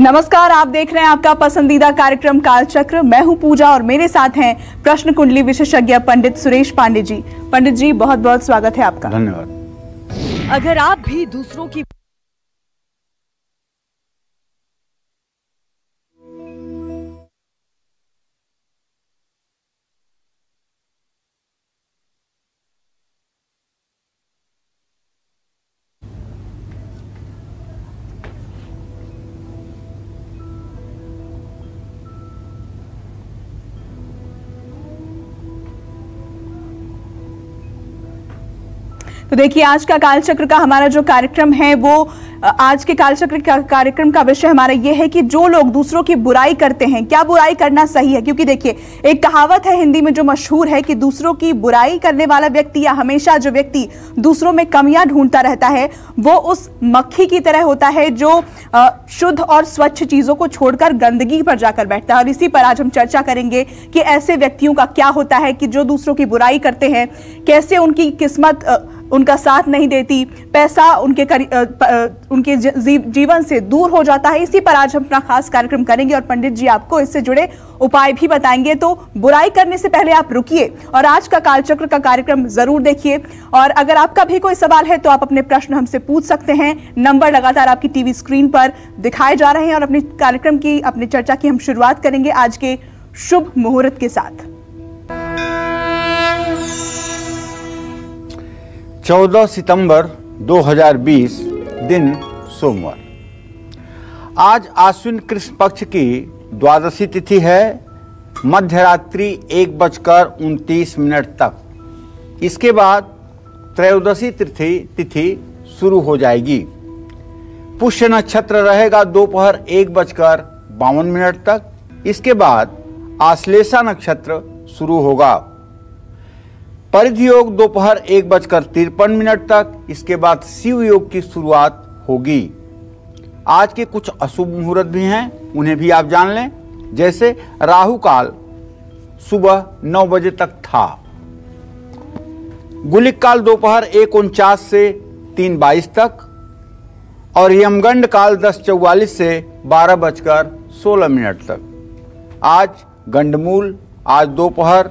नमस्कार, आप देख रहे हैं आपका पसंदीदा कार्यक्रम कालचक्र। मैं हूं पूजा और मेरे साथ हैं प्रश्न कुंडली विशेषज्ञ पंडित सुरेश पांडे जी। पंडित जी, बहुत बहुत स्वागत है आपका। धन्यवाद। अगर आप भी दूसरों की तो देखिए, आज का कालचक्र का हमारा जो कार्यक्रम है वो आज के कालचक्र का कार्यक्रम का विषय हमारा ये है कि जो लोग दूसरों की बुराई करते हैं, क्या बुराई करना सही है। क्योंकि देखिए, एक कहावत है हिंदी में जो मशहूर है कि दूसरों की बुराई करने वाला व्यक्ति या हमेशा जो व्यक्ति दूसरों में कमियां ढूंढता रहता है वो उस मक्खी की तरह होता है जो शुद्ध और स्वच्छ चीजों को छोड़कर गंदगी पर जाकर बैठता है। और इसी पर आज हम चर्चा करेंगे कि ऐसे व्यक्तियों का क्या होता है कि जो दूसरों की बुराई करते हैं, कैसे उनकी किस्मत उनका साथ नहीं देती, पैसा उनके जीवन से दूर हो जाता है। इसी पर आज हम अपना खास कार्यक्रम करेंगे और पंडित जी आपको इससे जुड़े उपाय भी बताएंगे। तो बुराई करने से पहले आप रुकिए और आज का कालचक्र का कार्यक्रम जरूर देखिए। और अगर आपका भी कोई सवाल है तो आप अपने प्रश्न हमसे पूछ सकते हैं। नंबर लगातार आपकी टीवी स्क्रीन पर दिखाए जा रहे हैं और अपने कार्यक्रम की, अपनी चर्चा की हम शुरुआत करेंगे आज के शुभ मुहूर्त के साथ। 14 सितंबर 2020 दिन सोमवार। आज आश्विन कृष्ण पक्ष की द्वादशी तिथि है, मध्यरात्रि 1:29 तक। इसके बाद त्रयोदशी तिथि शुरू हो जाएगी। पुष्य नक्षत्र रहेगा दोपहर 1:52 तक। इसके बाद आश्लेषा नक्षत्र शुरू होगा। परिधि योग दोपहर 1:53 तक। इसके बाद शिव योग की शुरुआत होगी। आज के कुछ अशुभ मुहूर्त भी हैं, उन्हें भी आप जान लें। जैसे राहु काल सुबह 9 बजे तक था। गुलिक काल दोपहर 1:49 से 3:22 तक और यमगंड काल 10:44 से 12:16 तक। आज गंडमूल आज दोपहर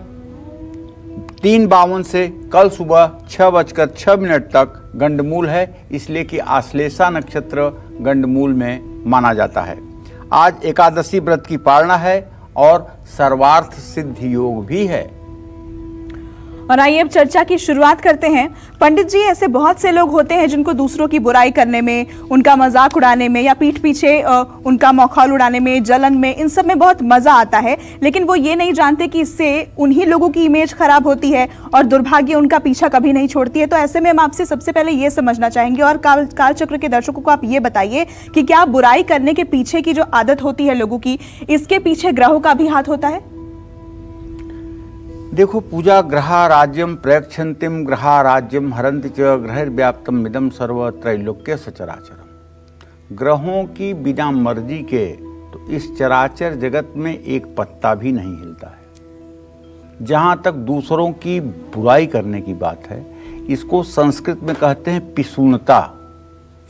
3:52 से कल सुबह 6:06 तक गंडमूल है, इसलिए कि आश्लेषा नक्षत्र गंडमूल में माना जाता है। आज एकादशी व्रत की पालना है और सर्वार्थ सिद्धि योग भी है। और आइए अब चर्चा की शुरुआत करते हैं। पंडित जी, ऐसे बहुत से लोग होते हैं जिनको दूसरों की बुराई करने में, उनका मजाक उड़ाने में या पीठ पीछे उनका मखौल उड़ाने में, जलन में, इन सब में बहुत मजा आता है। लेकिन वो ये नहीं जानते कि इससे उन्हीं लोगों की इमेज खराब होती है और दुर्भाग्य उनका पीछा कभी नहीं छोड़ती है। तो ऐसे में हम आपसे सबसे पहले ये समझना चाहेंगे और कालचक्र के दर्शकों को आप ये बताइए कि क्या बुराई करने के पीछे की जो आदत होती है लोगों की, इसके पीछे ग्रहों का भी हाथ होता है? देखो पूजा, ग्रहा राज्यम प्रयक्षन्तिम ग्रहा राज्यम हरन्ति च ग्रहैर्व्याप्तम इदं सर्व त्रैलोक्य सचराचरम। ग्रहों की बिना मर्जी के तो इस चराचर जगत में एक पत्ता भी नहीं हिलता है। जहाँ तक दूसरों की बुराई करने की बात है, इसको संस्कृत में कहते हैं पिसूनता,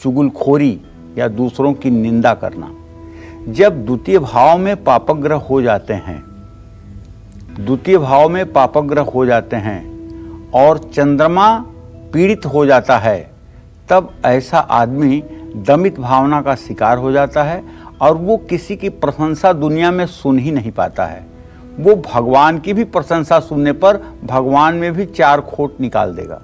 चुगलखोरी या दूसरों की निंदा करना। जब द्वितीय भाव में पापग्रह हो जाते हैं, और चंद्रमा पीड़ित हो जाता है, तब ऐसा आदमी दमित भावना का शिकार हो जाता है और वो किसी की प्रशंसा दुनिया में सुन ही नहीं पाता है। वो भगवान की भी प्रशंसा सुनने पर भगवान में भी 4 खोट निकाल देगा।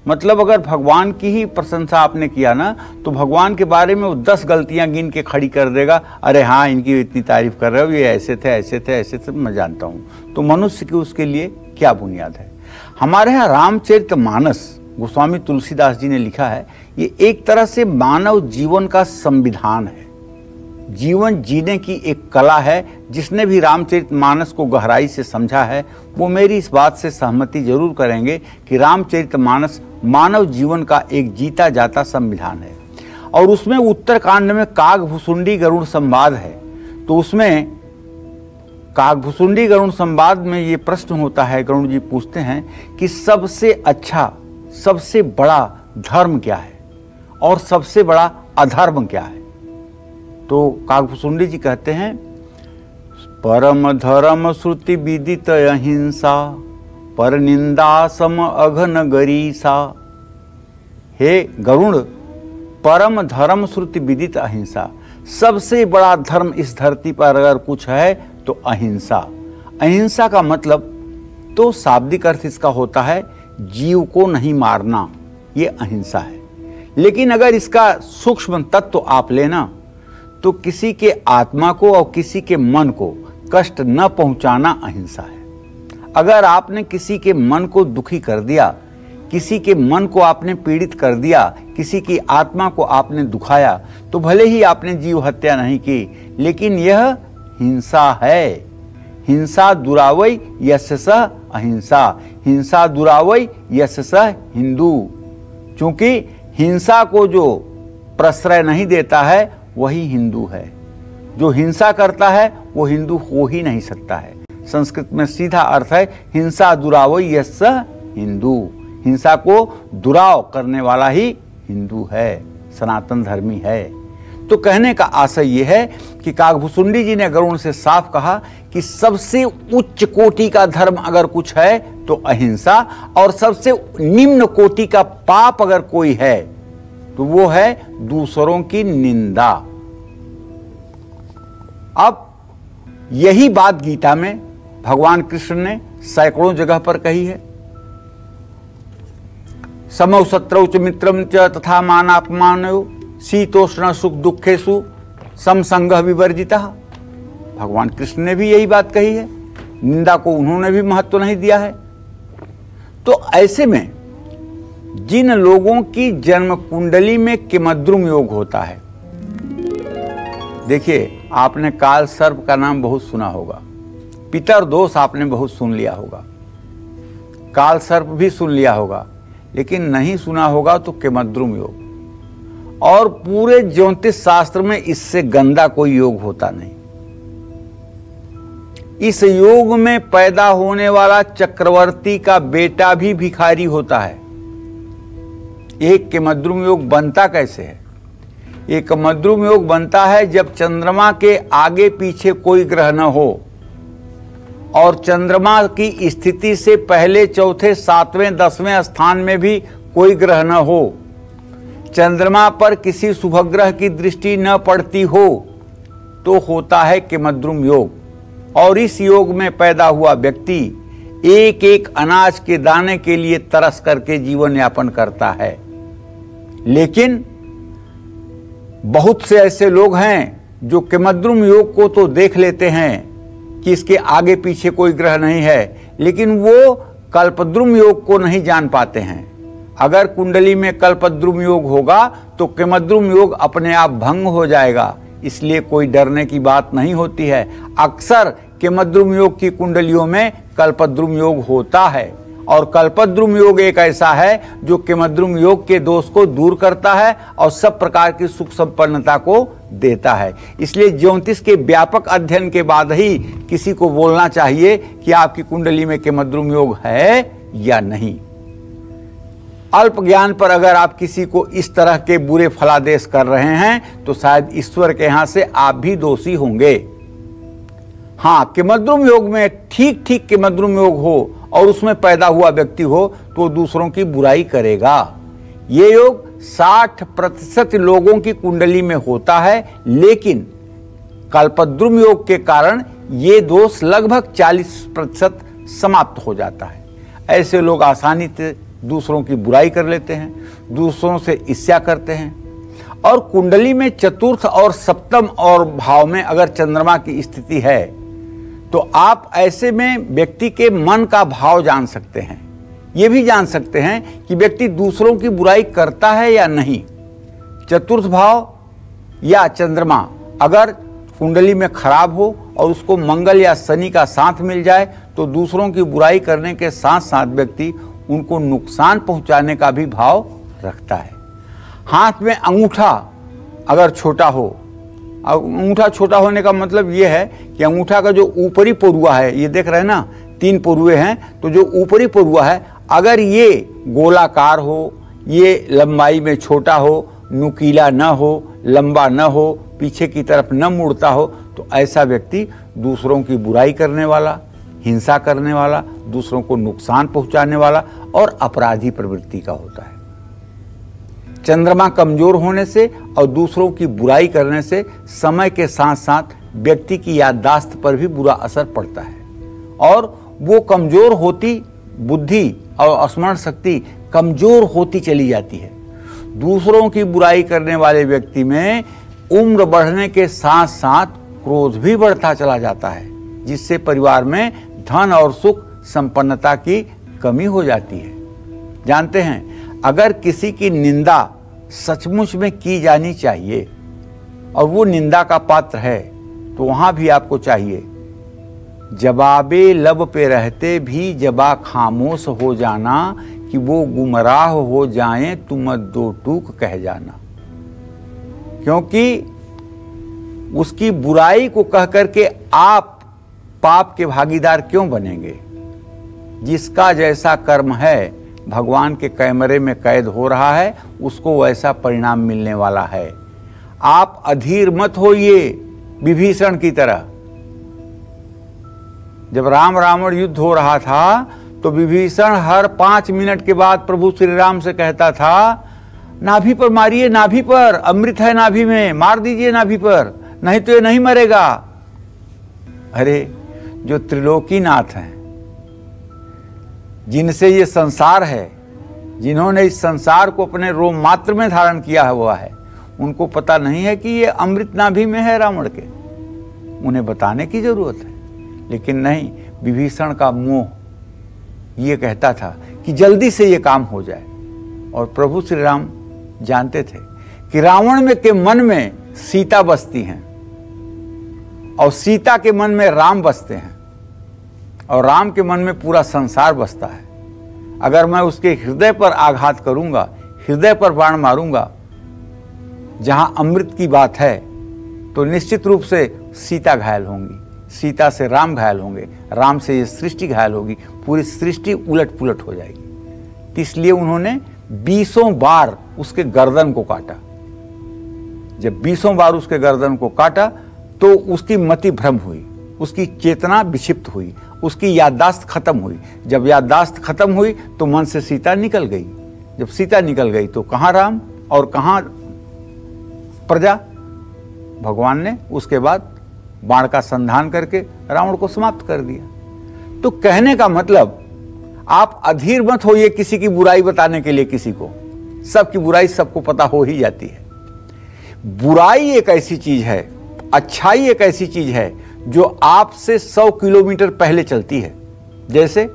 मतलब अगर भगवान की ही प्रशंसा आपने किया ना, तो भगवान के बारे में वो 10 गलतियां गिन के खड़ी कर देगा। अरे हाँ, इनकी इतनी तारीफ कर रहे हो, ये ऐसे थे, मैं जानता हूँ। तो मनुष्य की उसके लिए क्या बुनियाद है? हमारे यहाँ रामचरितमानस गोस्वामी तुलसीदास जी ने लिखा है, ये एक तरह से मानव जीवन का संविधान है, जीवन जीने की एक कला है। जिसने भी रामचरितमानस को गहराई से समझा है वो मेरी इस बात से सहमति जरूर करेंगे कि रामचरितमानस मानव जीवन का एक जीता जाता संविधान है। और उसमें उत्तरकांड में कागभुसुंडी गरुड़ संवाद है। तो उसमें कागभुसुंडी गरुड़ संवाद में ये प्रश्न होता है, गरुड़ जी पूछते हैं कि सबसे अच्छा, सबसे बड़ा धर्म क्या है और सबसे बड़ा अधर्म क्या है? तो काकभूषुंडी जी कहते हैं, परम धर्म श्रुति विदित अहिंसा, पर निंदा सम अघन गरीसा। हे गरुड़, परम धर्म श्रुति विदित अहिंसा, सबसे बड़ा धर्म इस धरती पर अगर कुछ है तो अहिंसा। अहिंसा का मतलब तो शाब्दिक अर्थ इसका होता है जीव को नहीं मारना, ये अहिंसा है। लेकिन अगर इसका सूक्ष्म तत्व आप लेना तो किसी के आत्मा को और किसी के मन को कष्ट न पहुंचाना अहिंसा है। अगर आपने किसी के मन को दुखी कर दिया, किसी के मन को आपने पीड़ित कर दिया, किसी की आत्मा को आपने दुखाया, तो भले ही आपने जीव हत्या नहीं की, लेकिन यह हिंसा है। हिंसा दुरावई यस्य सः अहिंसा, हिंसा दुरावई यस्य सः हिंदू। क्योंकि हिंसा को जो प्रश्रय नहीं देता है वही हिंदू है। जो हिंसा करता है वो हिंदू हो ही नहीं सकता है। संस्कृत में सीधा अर्थ है हिंसा दुरावई यस्य हिंदू। हिंसा को दुराव करने वाला ही हिंदू है, सनातन धर्मी है। तो कहने का आशय यह है कि काकभूषुंडी जी ने गरुड़ से साफ कहा कि सबसे उच्च कोटि का धर्म अगर कुछ है तो अहिंसा, और सबसे निम्न कोटि का पाप अगर कोई है तो वो है दूसरों की निंदा। अब यही बात गीता में भगवान कृष्ण ने सैकड़ों जगह पर कही है। समौ शत्रौ च मित्रम च तथा मानापमानयो शीतोष्ण सुख दुखेषु समसंगः विवर्जितः। भगवान कृष्ण ने भी यही बात कही है, निंदा को उन्होंने भी महत्व नहीं दिया है। तो ऐसे में जिन लोगों की जन्म कुंडली में किमद्रुम योग होता है, देखिए आपने काल सर्प का नाम बहुत सुना होगा, पितर दोष आपने बहुत सुन लिया होगा, काल सर्प भी सुन लिया होगा, लेकिन नहीं सुना होगा तो किमद्रुम योग। और पूरे ज्योतिष शास्त्र में इससे गंदा कोई योग होता नहीं। इस योग में पैदा होने वाला चक्रवर्ती का बेटा भी भिखारी होता है। एक किमद्रुम योग बनता कैसे है? एक किमद्रुम योग बनता है जब चंद्रमा के आगे पीछे कोई ग्रह न हो और चंद्रमा की स्थिति से पहले, चौथे, सातवें, 10वें स्थान में भी कोई ग्रह न हो, चंद्रमा पर किसी शुभग्रह की दृष्टि न पड़ती हो, तो होता है किमद्रुम योग। और इस योग में पैदा हुआ व्यक्ति एक एक अनाज के दाने के लिए तरस करके जीवन यापन करता है। लेकिन बहुत से ऐसे लोग हैं जो किमद्रुम योग को तो देख लेते हैं कि इसके आगे पीछे कोई ग्रह नहीं है, लेकिन वो कल्पद्रुम योग को नहीं जान पाते हैं। अगर कुंडली में कल्पद्रुम योग होगा तो किमद्रुम योग अपने आप भंग हो जाएगा, इसलिए कोई डरने की बात नहीं होती है। अक्सर किमद्रुम योग की कुंडलियों में कल्पद्रुम योग होता है, और कल्पद्रुम योग एक ऐसा है जो किमद्रुम योग के दोष को दूर करता है और सब प्रकार की सुख संपन्नता को देता है। इसलिए ज्योतिष के व्यापक अध्ययन के बाद ही किसी को बोलना चाहिए कि आपकी कुंडली में किमद्रुम योग है या नहीं। अल्प ज्ञान पर अगर आप किसी को इस तरह के बुरे फलादेश कर रहे हैं तो शायद ईश्वर के यहां से आप भी दोषी होंगे। हाँ, किमद्रुम योग में ठीक ठीक किमद्रुम योग हो और उसमें पैदा हुआ व्यक्ति हो तो दूसरों की बुराई करेगा। ये योग 60% लोगों की कुंडली में होता है, लेकिन कल्पद्रुम योग के कारण ये दोष लगभग 40% समाप्त हो जाता है। ऐसे लोग आसानी से दूसरों की बुराई कर लेते हैं, दूसरों से ईर्ष्या करते हैं। और कुंडली में चतुर्थ और सप्तम और भाव में अगर चंद्रमा की स्थिति है तो आप ऐसे में व्यक्ति के मन का भाव जान सकते हैं। ये भी जान सकते हैं कि व्यक्ति दूसरों की बुराई करता है या नहीं। चतुर्थ भाव या चंद्रमा अगर कुंडली में खराब हो और उसको मंगल या शनि का साथ मिल जाए तो दूसरों की बुराई करने के साथ साथ व्यक्ति उनको नुकसान पहुंचाने का भी भाव रखता है। हाथ में अंगूठा अगर छोटा हो, अंगूठा छोटा होने का मतलब यह है कि अंगूठा का जो ऊपरी परुआ है, ये देख रहे हैं ना, 3 परुए हैं, तो जो ऊपरी परुआ है अगर ये गोलाकार हो, ये लंबाई में छोटा हो, नुकीला न हो, लंबा न हो, पीछे की तरफ न मुड़ता हो तो ऐसा व्यक्ति दूसरों की बुराई करने वाला, हिंसा करने वाला, दूसरों को नुकसान पहुंचाने वाला और अपराधी प्रवृत्ति का होता है। चंद्रमा कमजोर होने से और दूसरों की बुराई करने से समय के साथ साथ व्यक्ति की याददाश्त पर भी बुरा असर पड़ता है और वो कमजोर होती बुद्धि और स्मरण शक्ति कमजोर होती चली जाती है। दूसरों की बुराई करने वाले व्यक्ति में उम्र बढ़ने के साथ साथ क्रोध भी बढ़ता चला जाता है, जिससे परिवार में धन और सुख संपन्नता की कमी हो जाती है। जानते हैं, अगर किसी की निंदा सचमुच में की जानी चाहिए और वो निंदा का पात्र है तो वहां भी आपको चाहिए जवाबे लब पे रहते भी जबा खामोश हो जाना कि वो गुमराह हो जाएं तुम दो टूक कह जाना। क्योंकि उसकी बुराई को कह करके आप पाप के भागीदार क्यों बनेंगे? जिसका जैसा कर्म है भगवान के कैमरे में कैद हो रहा है, उसको वैसा परिणाम मिलने वाला है। आप अधीर मत होइए विभीषण की तरह। जब राम रावण युद्ध हो रहा था तो विभीषण हर 5 मिनट के बाद प्रभु श्री राम से कहता था, नाभि पर मारिए, नाभि पर अमृत है, नाभि में मार दीजिए, नाभि पर, नहीं तो ये नहीं मरेगा। अरे जो त्रिलोकीनाथ हैं, जिनसे ये संसार है, जिन्होंने इस संसार को अपने रोम मात्र में धारण किया हुआ है, उनको पता नहीं है कि ये अमृत नाभि में है रावण के? उन्हें बताने की जरूरत है। लेकिन नहीं, विभीषण का मोह ये कहता था कि जल्दी से ये काम हो जाए। और प्रभु श्री राम जानते थे कि रावण में के मन में सीता बसती हैं और सीता के मन में राम बसते हैं और राम के मन में पूरा संसार बसता है। अगर मैं उसके हृदय पर आघात करूंगा, हृदय पर बाण मारूंगा जहां अमृत की बात है, तो निश्चित रूप से सीता घायल होंगी, सीता से राम घायल होंगे, राम से ये सृष्टि घायल होगी, पूरी सृष्टि उलट पुलट हो जाएगी। इसलिए उन्होंने 20 बार उसके गर्दन को काटा। जब 20 बार उसके गर्दन को काटा तो उसकी मति भ्रम हुई, उसकी चेतना विक्षिप्त हुई, उसकी याददाश्त खत्म हुई। जब याददाश्त खत्म हुई तो मन से सीता निकल गई। जब सीता निकल गई तो कहाँ राम और कहाँ प्रजा? भगवान ने उसके बाद बाण का संधान करके रावण को समाप्त कर दिया। तो कहने का मतलब, आप अधीर मत होइए किसी की बुराई बताने के लिए। किसी को सबकी बुराई सबको पता हो ही जाती है। बुराई एक ऐसी चीज है, अच्छाई एक ऐसी चीज है जो आपसे 100 किलोमीटर पहले चलती है। जैसे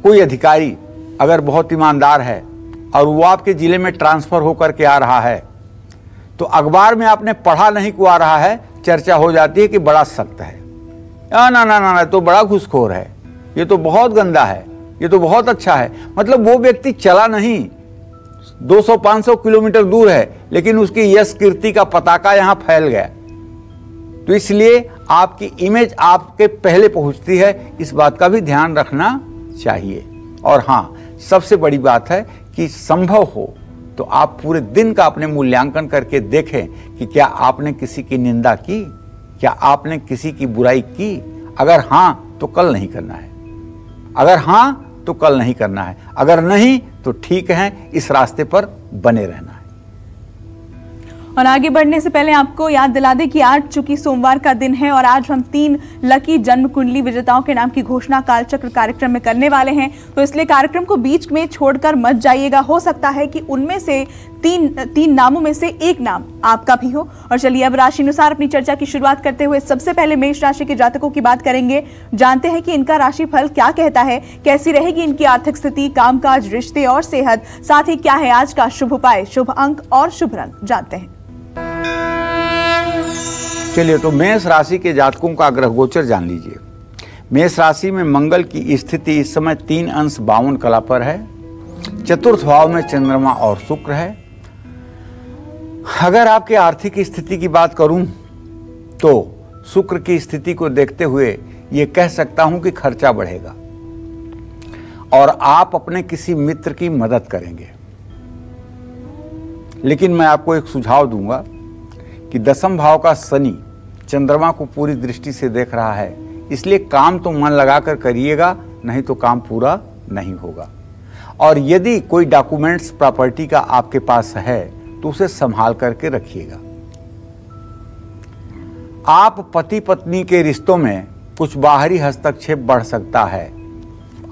कोई अधिकारी अगर बहुत ईमानदार है और वो आपके जिले में ट्रांसफर होकर के आ रहा है, तो अखबार में आपने पढ़ा नहीं को आ रहा है, चर्चा हो जाती है कि बड़ा सख्त है, ना ना ना ना, तो बड़ा घूसखोर है, ये तो बहुत गंदा है, ये तो बहुत अच्छा है। मतलब वो व्यक्ति चला नहीं, 200-500 किलोमीटर दूर है, लेकिन उसकी यश कीर्ति का पताका यहां फैल गया। तो इसलिए आपकी इमेज आपके पहले पहुंचती है, इस बात का भी ध्यान रखना चाहिए। और हाँ, सबसे बड़ी बात है कि संभव हो तो आप पूरे दिन का अपने मूल्यांकन करके देखें कि क्या आपने किसी की निंदा की, क्या आपने किसी की बुराई की। अगर हाँ तो कल नहीं करना है, अगर हाँ तो कल नहीं करना है, अगर नहीं तो ठीक है, इस रास्ते पर बने रहना है। और आगे बढ़ने से पहले आपको याद दिला दें कि आज चूंकि सोमवार का दिन है और आज हम 3 लकी जन्म कुंडली विजेताओं के नाम की घोषणा कालचक्र कार्यक्रम में करने वाले हैं, तो इसलिए कार्यक्रम को बीच में छोड़कर मत जाइएगा। हो सकता है कि उनमें से तीन नामों में से एक नाम आपका भी हो। और चलिए अब राशि अनुसार अपनी चर्चा की शुरुआत करते हुए सबसे पहले मेष राशि के जातकों की बात करेंगे। जानते हैं कि इनका राशिफल क्या कहता है, कैसी रहेगी इनकी आर्थिक स्थिति, कामकाज, रिश्ते और सेहत, साथ ही क्या है आज का शुभ उपाय, शुभ अंक और शुभ रंग, जानते हैं। चलिए, तो मेष राशि के जातकों का ग्रह गोचर जान लीजिए। मेष राशि में मंगल की स्थिति इस समय 3 अंश 52 कला पर है। चतुर्थ भाव में चंद्रमा और शुक्र है। अगर आपके आर्थिक स्थिति की बात करूं तो शुक्र की स्थिति को देखते हुए ये कह सकता हूं कि खर्चा बढ़ेगा और आप अपने किसी मित्र की मदद करेंगे। लेकिन मैं आपको एक सुझाव दूंगा कि दसम भाव का शनि चंद्रमा को पूरी दृष्टि से देख रहा है, इसलिए काम तो मन लगाकर करिएगा, नहीं तो काम पूरा नहीं होगा। और यदि कोई डॉक्यूमेंट्स प्रॉपर्टी का आपके पास है तो उसे संभाल करके रखिएगा। आप पति पत्नी के रिश्तों में कुछ बाहरी हस्तक्षेप बढ़ सकता है,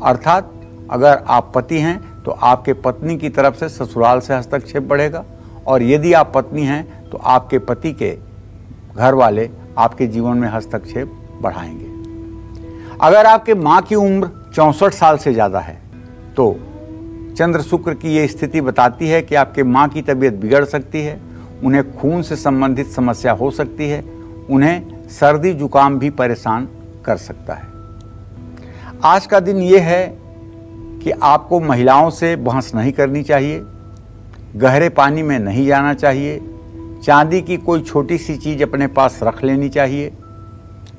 अर्थात अगर आप पति हैं तो आपके पत्नी की तरफ से ससुराल से हस्तक्षेप बढ़ेगा, और यदि आप पत्नी हैं तो आपके पति के घर वाले आपके जीवन में हस्तक्षेप बढ़ाएंगे। अगर आपके माँ की उम्र 64 साल से ज़्यादा है तो चंद्र शुक्र की ये स्थिति बताती है कि आपके माँ की तबीयत बिगड़ सकती है, उन्हें खून से संबंधित समस्या हो सकती है, उन्हें सर्दी जुकाम भी परेशान कर सकता है। आज का दिन ये है कि आपको महिलाओं से बहस नहीं करनी चाहिए, गहरे पानी में नहीं जाना चाहिए, चांदी की कोई छोटी सी चीज़ अपने पास रख लेनी चाहिए।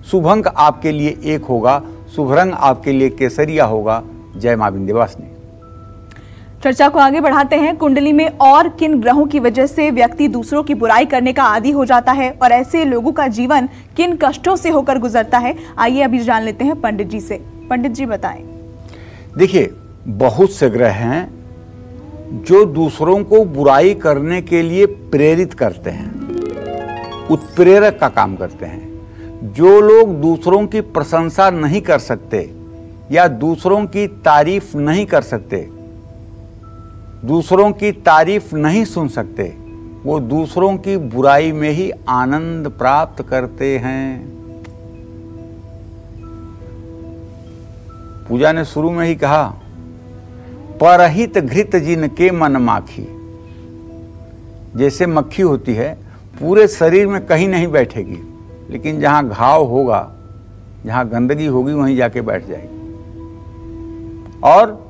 शुभ अंक आपके लिए 1 होगा, शुभ रंग आपके लिए केसरिया होगा। जय मां विंध्यवासिनी। चर्चा को आगे बढ़ाते हैं। कुंडली में और किन ग्रहों की वजह से व्यक्ति दूसरों की बुराई करने का आदी हो जाता है और ऐसे लोगों का जीवन किन कष्टों से होकर गुजरता है, आइए अभी जान लेते हैं पंडित जी से। पंडित जी बताएं। देखिए, बहुत से ग्रह हैं जो दूसरों को बुराई करने के लिए प्रेरित करते हैं, उत्प्रेरक का काम करते हैं। जो लोग दूसरों की प्रशंसा नहीं कर सकते या दूसरों की तारीफ नहीं कर सकते, दूसरों की तारीफ नहीं सुन सकते, वो दूसरों की बुराई में ही आनंद प्राप्त करते हैं। पूजा ने शुरू में ही कहा, परहित घृत जिनके मन माखी। जैसे मक्खी होती है, पूरे शरीर में कहीं नहीं बैठेगी, लेकिन जहां घाव होगा, जहां गंदगी होगी, वहीं जाके बैठ जाएगी। और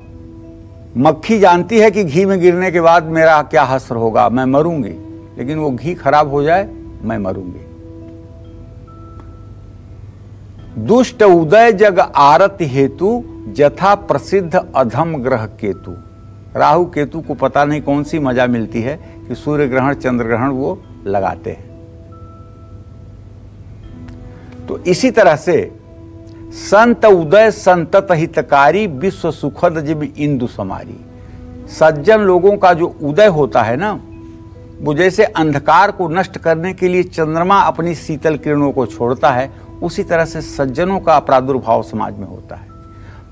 मक्खी जानती है कि घी में गिरने के बाद मेरा क्या हश्र होगा, मैं मरूंगी, लेकिन वो घी खराब हो जाए, मैं मरूंगी। दुष्ट उदय जग आरति हेतु जथा प्रसिद्ध अधम ग्रह केतु। राहु केतु को पता नहीं कौन सी मजा मिलती है कि सूर्य ग्रहण चंद्र ग्रहण वो लगाते हैं। तो इसी तरह से संत उदय संतत हितकारी विश्व सुखद जिब इंदु समारी। सज्जन लोगों का जो उदय होता है ना, वो जैसे अंधकार को नष्ट करने के लिए चंद्रमा अपनी शीतल किरणों को छोड़ता है, उसी तरह से सज्जनों का प्रादुर्भाव समाज में होता है।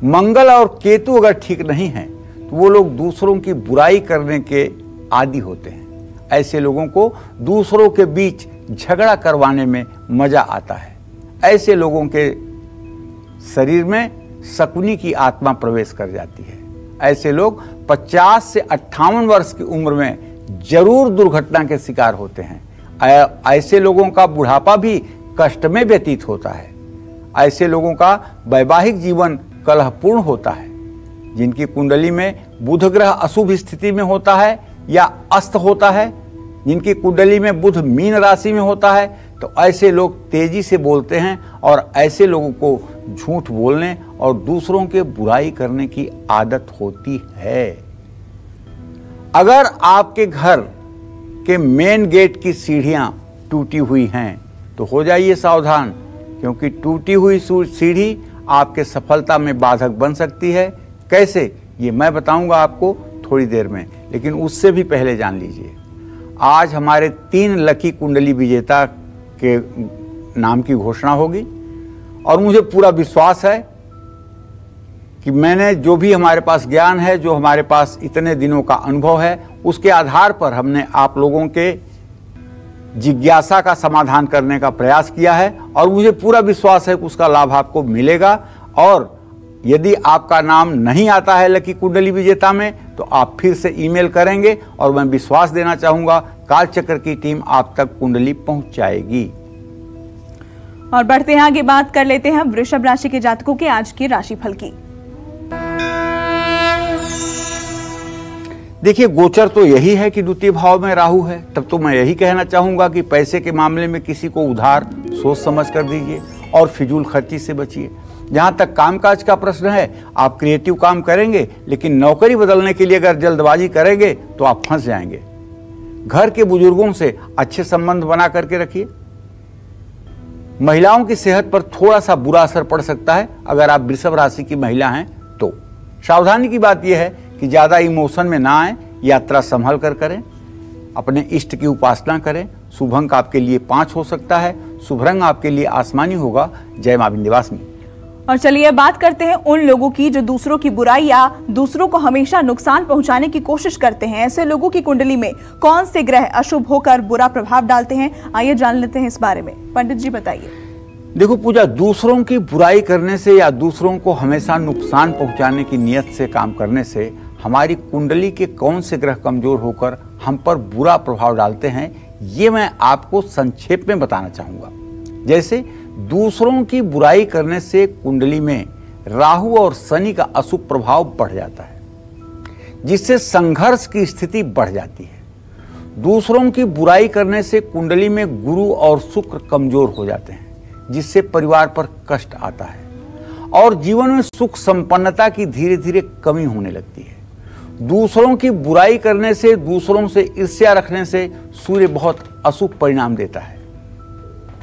मंगल और केतु अगर ठीक नहीं है तो वो लोग दूसरों की बुराई करने के आदी होते हैं। ऐसे लोगों को दूसरों के बीच झगड़ा करवाने में मजा आता है। ऐसे लोगों के शरीर में शकुनी की आत्मा प्रवेश कर जाती है। ऐसे लोग 50 से 58 वर्ष की उम्र में जरूर दुर्घटना के शिकार होते हैं। ऐसे लोगों का बुढ़ापा भी कष्ट में व्यतीत होता है। ऐसे लोगों का वैवाहिक जीवन कलहपूर्ण होता है। जिनकी कुंडली में बुध ग्रह अशुभ स्थिति में होता है या अस्त होता है, जिनकी कुंडली में बुध मीन राशि में होता है, तो ऐसे लोग तेजी से बोलते हैं और ऐसे लोगों को झूठ बोलने और दूसरों के बुराई करने की आदत होती है। अगर आपके घर के मेन गेट की सीढ़ियां टूटी हुई हैं तो हो जाइए सावधान, क्योंकि टूटी हुई सीढ़ी आपके सफलता में बाधक बन सकती है। कैसे, ये मैं बताऊंगा आपको थोड़ी देर में, लेकिन उससे भी पहले जान लीजिए, आज हमारे 3 लकी कुंडली विजेता के नाम की घोषणा होगी और मुझे पूरा विश्वास है कि मैंने जो भी हमारे पास ज्ञान है, जो हमारे पास इतने दिनों का अनुभव है, उसके आधार पर हमने आप लोगों के जिज्ञासा का समाधान करने का प्रयास किया है और मुझे पूरा विश्वास है कि उसका लाभ आपको मिलेगा। और यदि आपका नाम नहीं आता है लकी कुंडली विजेता में तो आप फिर से ईमेल करेंगे और मैं विश्वास देना चाहूंगा कालचक्र की टीम आप तक कुंडली पहुंचाएगी। और बढ़ते हैं आगे, बात कर लेते हैं वृषभ राशि के जातकों के आज के राशिफल की। देखिए, गोचर तो यही है कि द्वितीय भाव में राहु है। तब तो मैं यही कहना चाहूंगा कि पैसे के मामले में किसी को उधार सोच समझ कर दीजिए और फिजूल खर्ची से बचिए। जहां तक कामकाज का प्रश्न है, आप क्रिएटिव काम करेंगे, लेकिन नौकरी बदलने के लिए अगर जल्दबाजी करेंगे तो आप फंस जाएंगे। घर के बुजुर्गों से अच्छे संबंध बना करके रखिए। महिलाओं की सेहत पर थोड़ा सा बुरा असर पड़ सकता है अगर आप वृषभ राशि की महिला हैं तो। सावधानी की बात यह है कि ज़्यादा इमोशन में ना आए, यात्रा संभल कर करें, अपने इष्ट की उपासना करें। शुभ अंक आपके लिए 5 हो सकता है, शुभ रंग आपके लिए आसमानी होगा। जय मां विंध्यवासिनी। और चलिए बात करते हैं उन लोगों की जो दूसरों की बुराई या दूसरों को हमेशा नुकसान पहुंचाने की कोशिश करते हैं। ऐसे लोगों की कुंडली में कौन से ग्रह अशुभ होकर बुरा प्रभाव डालते हैं, आइए जान लेते हैं इस बारे में। पंडित जी बताइए। देखो पूजा, दूसरों की बुराई करने से या दूसरों को हमेशा नुकसान पहुंचाने की नीयत से काम करने से हमारी कुंडली के कौन से ग्रह कमजोर होकर हम पर बुरा प्रभाव डालते हैं, ये मैं आपको संक्षेप में बताना चाहूंगा। जैसे दूसरों की बुराई करने से कुंडली में राहु और शनि का अशुभ प्रभाव बढ़ जाता है, जिससे संघर्ष की स्थिति बढ़ जाती है। दूसरों की बुराई करने से कुंडली में गुरु और शुक्र कमजोर हो जाते हैं, जिससे परिवार पर कष्ट आता है और जीवन में सुख संपन्नता की धीरे धीरे कमी होने लगती है। दूसरों की बुराई करने से, दूसरों से ईर्ष्या रखने से सूर्य बहुत अशुभ परिणाम देता है।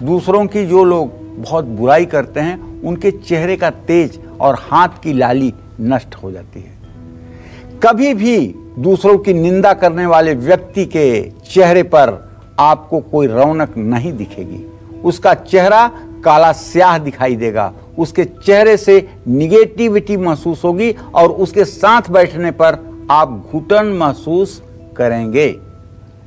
दूसरों की जो लोग बहुत बुराई करते हैं उनके चेहरे का तेज और हाथ की लाली नष्ट हो जाती है। कभी भी दूसरों की निंदा करने वाले व्यक्ति के चेहरे पर आपको कोई रौनक नहीं दिखेगी। उसका चेहरा काला स्याह दिखाई देगा, उसके चेहरे से निगेटिविटी महसूस होगी और उसके साथ बैठने पर आप घुटन महसूस करेंगे।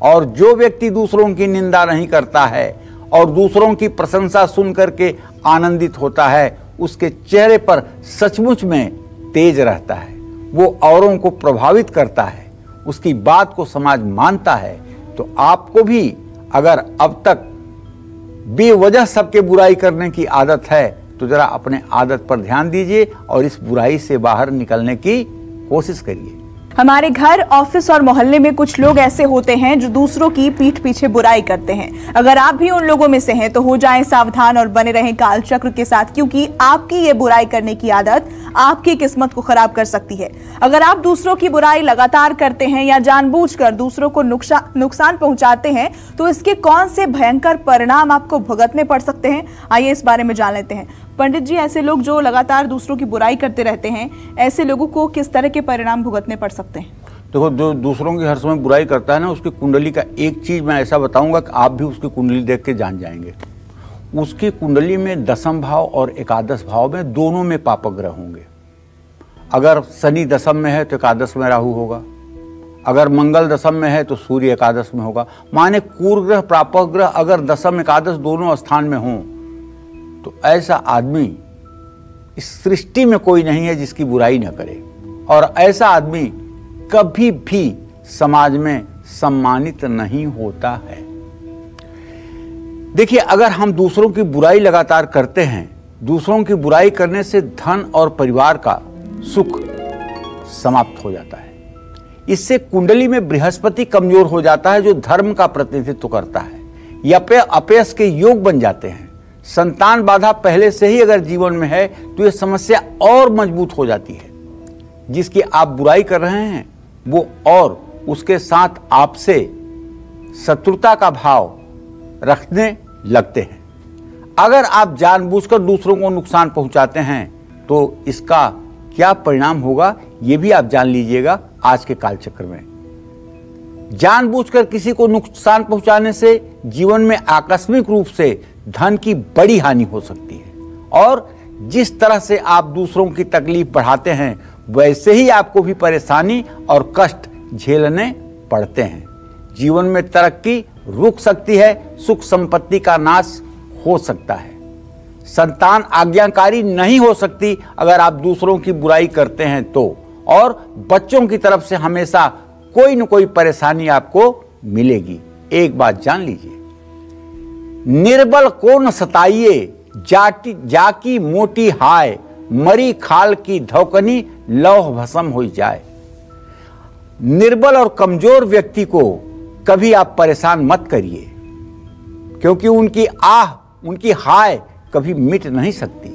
और जो व्यक्ति दूसरों की निंदा नहीं करता है और दूसरों की प्रशंसा सुन करके आनंदित होता है, उसके चेहरे पर सचमुच में तेज रहता है, वो औरों को प्रभावित करता है, उसकी बात को समाज मानता है। तो आपको भी अगर अब तक बेवजह सबके बुराई करने की आदत है तो जरा अपने आदत पर ध्यान दीजिए और इस बुराई से बाहर निकलने की कोशिश करिए। हमारे घर, ऑफिस और मोहल्ले में कुछ लोग ऐसे होते हैं जो दूसरों की पीठ पीछे बुराई करते हैं। अगर आप भी उन लोगों में से हैं तो हो जाएं सावधान और बने रहें काल चक्र के साथ, क्योंकि आपकी ये बुराई करने की आदत आपकी किस्मत को खराब कर सकती है। अगर आप दूसरों की बुराई लगातार करते हैं या जानबूझकर दूसरों को नुकसान पहुंचाते हैं तो इसके कौन से भयंकर परिणाम आपको भुगतने पड़ सकते हैं, आइए इस बारे में जान लेते हैं। पंडित जी, ऐसे लोग जो लगातार दूसरों की बुराई करते रहते हैं, ऐसे लोगों को किस तरह के परिणाम भुगतने पड़ सकते हैं? देखो, जो दूसरों की हर समय बुराई करता है ना, उसकी कुंडली का एक चीज मैं ऐसा बताऊंगा कि आप भी उसकी कुंडली देख के जान जाएंगे। उसकी कुंडली में दशम भाव और एकादश भाव में दोनों में पापक ग्रह होंगे। अगर शनि दशम में है तो एकादश में राहु होगा, अगर मंगल दशम में है तो सूर्य एकादश में होगा। माने कुर ग्रह, पापक ग्रह अगर दशम एकादश दोनों स्थान में हों तो ऐसा आदमी इस सृष्टि में कोई नहीं है जिसकी बुराई न करे, और ऐसा आदमी कभी भी समाज में सम्मानित नहीं होता है। देखिए, अगर हम दूसरों की बुराई लगातार करते हैं, दूसरों की बुराई करने से धन और परिवार का सुख समाप्त हो जाता है। इससे कुंडली में बृहस्पति कमजोर हो जाता है, जो धर्म का प्रतिनिधित्व करता है। ये अपयश के योग बन जाते हैं। संतान बाधा पहले से ही अगर जीवन में है तो यह समस्या और मजबूत हो जाती है। जिसकी आप बुराई कर रहे हैं वो और उसके साथ आपसे शत्रुता का भाव रखने लगते हैं। अगर आप जानबूझकर दूसरों को नुकसान पहुंचाते हैं तो इसका क्या परिणाम होगा ये भी आप जान लीजिएगा आज के कालचक्र में। जानबूझकर किसी को नुकसान पहुंचाने से जीवन में आकस्मिक रूप से धन की बड़ी हानि हो सकती है, और जिस तरह से आप दूसरों की तकलीफ बढ़ाते हैं वैसे ही आपको भी परेशानी और कष्ट झेलने पड़ते हैं। जीवन में तरक्की रुक सकती है, सुख संपत्ति का नाश हो सकता है, संतान आज्ञाकारी नहीं हो सकती अगर आप दूसरों की बुराई करते हैं तो, और बच्चों की तरफ से हमेशा कोई न कोई परेशानी आपको मिलेगी। एक बात जान लीजिए, निर्बल को न सताइए, जाकी मोटी हाय, मरी खाल की धौकनी लौह भस्म हो जाए। निर्बल और कमजोर व्यक्ति को कभी आप परेशान मत करिए, क्योंकि उनकी आह, उनकी हाय कभी मिट नहीं सकती।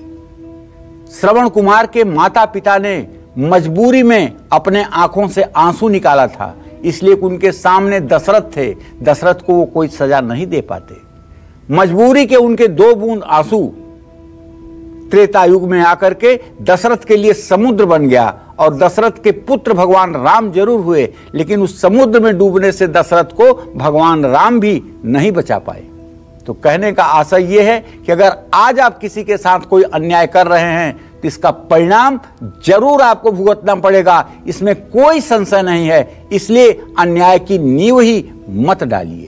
श्रवण कुमार के माता पिता ने मजबूरी में अपने आंखों से आंसू निकाला था, इसलिए कि उनके सामने दशरथ थे, दशरथ को वो कोई सजा नहीं दे पाते। मजबूरी के उनके 2 बूंद आंसू त्रेता युग में आकर के दशरथ के लिए समुद्र बन गया, और दशरथ के पुत्र भगवान राम जरूर हुए, लेकिन उस समुद्र में डूबने से दशरथ को भगवान राम भी नहीं बचा पाए। तो कहने का आशय यह है कि अगर आज आप किसी के साथ कोई अन्याय कर रहे हैं तो इसका परिणाम जरूर आपको भुगतना पड़ेगा, इसमें कोई संशय नहीं है। इसलिए अन्याय की नींव ही मत डालिए।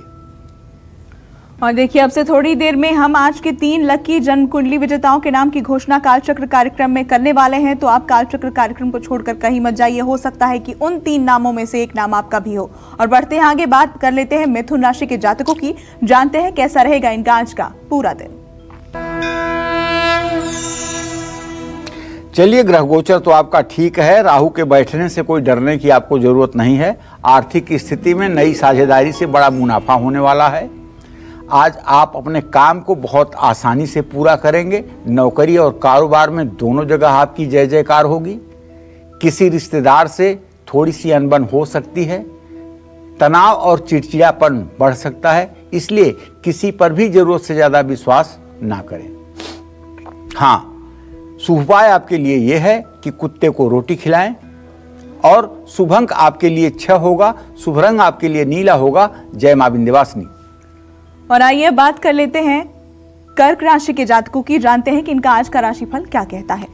और देखिए, अब से थोड़ी देर में हम आज के 3 लकी जन्म कुंडली विजेताओं के नाम की घोषणा कालचक्र कार्यक्रम में करने वाले हैं। तो आप कालचक्र कार्यक्रम को छोड़कर कहीं मत जाइए, हो सकता है कि उन 3 नामों में से एक नाम आपका भी हो। और बढ़ते हैं आगे, बात कर लेते हैं मिथुन राशि के जातकों की, जानते हैं कैसा रहेगा इनका आज का पूरा दिन। चलिए, ग्रह गोचर तो आपका ठीक है, राहु के बैठने से कोई डरने की आपको जरूरत नहीं है। आर्थिक स्थिति में नई साझेदारी से बड़ा मुनाफा होने वाला है। आज आप अपने काम को बहुत आसानी से पूरा करेंगे। नौकरी और कारोबार में दोनों जगह आपकी जय जयकार होगी। किसी रिश्तेदार से थोड़ी सी अनबन हो सकती है। तनाव और चिड़चिड़ापन बढ़ सकता है, इसलिए किसी पर भी जरूरत से ज्यादा विश्वास ना करें। हाँ, शुभ उपाय आपके लिए यह है कि कुत्ते को रोटी खिलाएं, और शुभ अंक आपके लिए 6 होगा। शुभ रंग आपके लिए नीला होगा। जय मां विंध्यवासिनी। और आइए बात कर लेते हैं कर्क राशि के जातकों की, जानते हैं कि इनका आज का राशिफल क्या कहता है।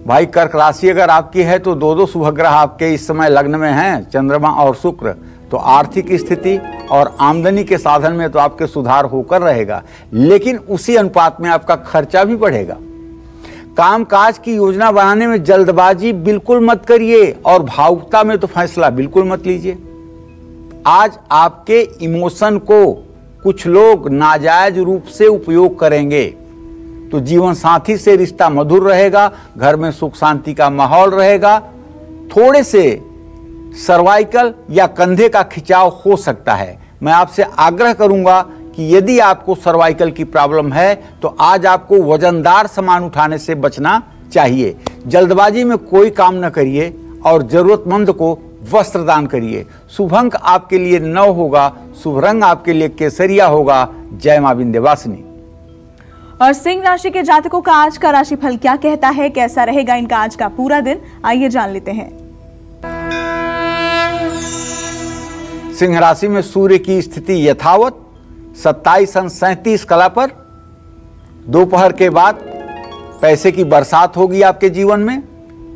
भाई, कर्क राशि अगर आपकी है तो 2 शुभ ग्रह आपके इस समय लग्न में हैं, चंद्रमा और शुक्र। तो आर्थिक स्थिति और आमदनी के साधन में तो आपके सुधार होकर रहेगा, लेकिन उसी अनुपात में आपका खर्चा भी बढ़ेगा। कामकाज की योजना बनाने में जल्दबाजी बिल्कुल मत करिए, और भावुकता में तो फैसला बिल्कुल मत लीजिए। आज आपके इमोशन को कुछ लोग नाजायज रूप से उपयोग करेंगे, तो जीवन साथी से रिश्ता मधुर रहेगा, घर में सुख शांति का माहौल रहेगा। थोड़े से सर्वाइकल या कंधे का खिंचाव हो सकता है। मैं आपसे आग्रह करूंगा कि यदि आपको सर्वाइकल की प्रॉब्लम है तो आज आपको वजनदार सामान उठाने से बचना चाहिए। जल्दबाजी में कोई काम न करिए, और जरूरतमंद को वस्त्र दान करिए। शुभ अंक आपके लिए 9 होगा। शुभ रंग आपके लिए केसरिया होगा। जय मां विंध्यवासिनी। और सिंह राशि के जातकों का आज का राशिफल क्या कहता है, कैसा रहेगा इनका आज का पूरा दिन, आइए जान लेते हैं। सिंह राशि में सूर्य की स्थिति यथावत 27-37 कला पर। दोपहर के बाद पैसे की बरसात होगी आपके जीवन में।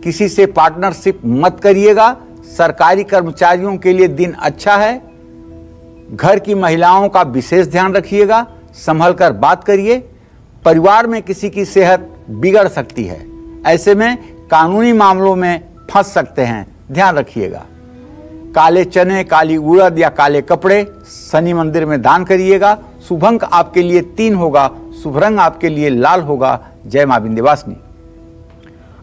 किसी से पार्टनरशिप मत करिएगा। सरकारी कर्मचारियों के लिए दिन अच्छा है। घर की महिलाओं का विशेष ध्यान रखिएगा, संभल कर बात करिए। परिवार में किसी की सेहत बिगड़ सकती है, ऐसे में कानूनी मामलों में फंस सकते हैं, ध्यान रखिएगा। काले चने, काली उड़द या काले कपड़े शनि मंदिर में दान करिएगा। शुभ अंक आपके लिए 3 होगा। शुभ रंग आपके लिए लाल होगा। जय मां विंध्यवासिनी।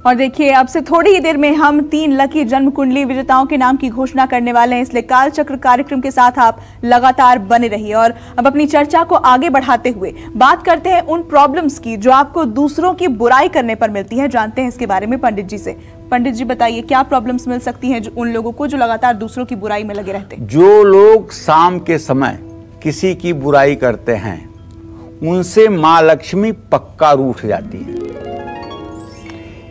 और देखिए, अब से थोड़ी ही देर में हम 3 लकी जन्म कुंडली विजेताओं के नाम की घोषणा करने वाले हैं, इसलिए कालचक्र कार्यक्रम के साथ आप लगातार बने रहिए। और अब अपनी चर्चा को आगे बढ़ाते हुए बात करते हैं उन प्रॉब्लम्स की जो आपको दूसरों की बुराई करने पर मिलती है। जानते हैं इसके बारे में पंडित जी से। पंडित जी बताइए, क्या प्रॉब्लम्स मिल सकती हैं उन लोगों को जो लगातार दूसरों की बुराई में लगे रहते हैं? जो लोग शाम के समय किसी की बुराई करते हैं, उनसे मां लक्ष्मी पक्का रूठ जाती है।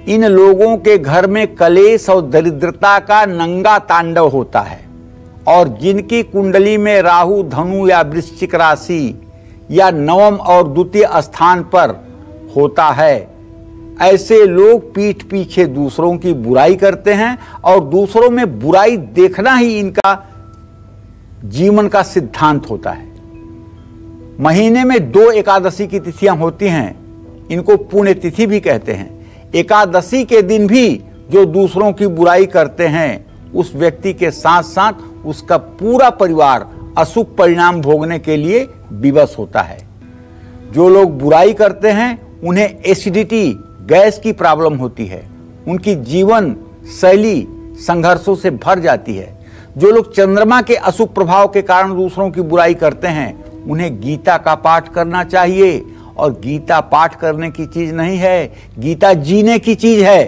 इन लोगों के घर में कलेश और दरिद्रता का नंगा तांडव होता है, और जिनकी कुंडली में राहु, धनु या वृश्चिक राशि या नवम और द्वितीय स्थान पर होता है, ऐसे लोग पीठ पीछे दूसरों की बुराई करते हैं, और दूसरों में बुराई देखना ही इनका जीवन का सिद्धांत होता है। महीने में 2 एकादशी की तिथियां होती हैं, इनको पुण्य तिथि भी कहते हैं। एकादशी के दिन भी जो दूसरों की बुराई करते हैं, उस व्यक्ति के साथ साथ उसका पूरा परिवार अशुभ परिणाम भोगने के लिए विवश होता है। जो लोग बुराई करते हैं उन्हें एसिडिटी, गैस की प्रॉब्लम होती है। उनकी जीवन शैली संघर्षों से भर जाती है। जो लोग चंद्रमा के अशुभ प्रभाव के कारण दूसरों की बुराई करते हैं, उन्हें गीता का पाठ करना चाहिए। और गीता पाठ करने की चीज नहीं है, गीता जीने की चीज है।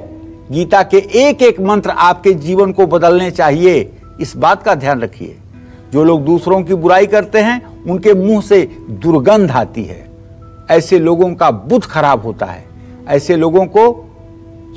गीता के एक एक मंत्र आपके जीवन को बदलने चाहिए। इस बात का ध्यान रखिए। जो लोग दूसरों की बुराई करते हैं उनके मुंह से दुर्गंध आती है। ऐसे लोगों का बुद्ध खराब होता है। ऐसे लोगों को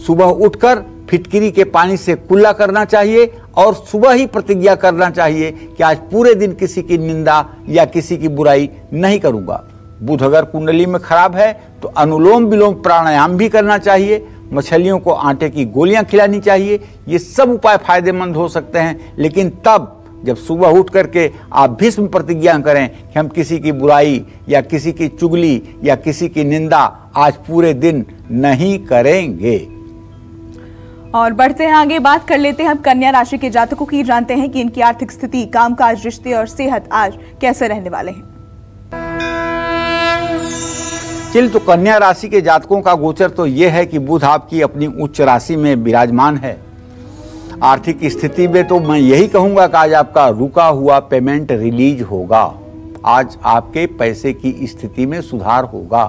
सुबह उठकर फिटकिरी के पानी से कुल्ला करना चाहिए और सुबह ही प्रतिज्ञा करना चाहिए कि आज पूरे दिन किसी की निंदा या किसी की बुराई नहीं करूंगा। बुध अगर कुंडली में खराब है तो अनुलोम विलोम प्राणायाम भी करना चाहिए। मछलियों को आटे की गोलियां खिलानी चाहिए। ये सब उपाय फायदेमंद हो सकते हैं, लेकिन तब जब सुबह उठ करके आप भीष्म प्रतिज्ञा करें कि हम किसी की बुराई या किसी की चुगली या किसी की निंदा आज पूरे दिन नहीं करेंगे। और बढ़ते हैं आगे, बात कर लेते हैं हम कन्या राशि के जातकों की। जानते हैं कि इनकी आर्थिक स्थिति, कामकाज, रिश्ते और सेहत आज कैसे रहने वाले हैं। चलिए, तो कन्या राशि के जातकों का गोचर तो यह है कि बुध आपकी अपनी उच्च राशि में विराजमान है। आर्थिक स्थिति में तो मैं यही कहूंगा कि आज आपका रुका हुआ पेमेंट रिलीज होगा। आज आपके पैसे की स्थिति में सुधार होगा।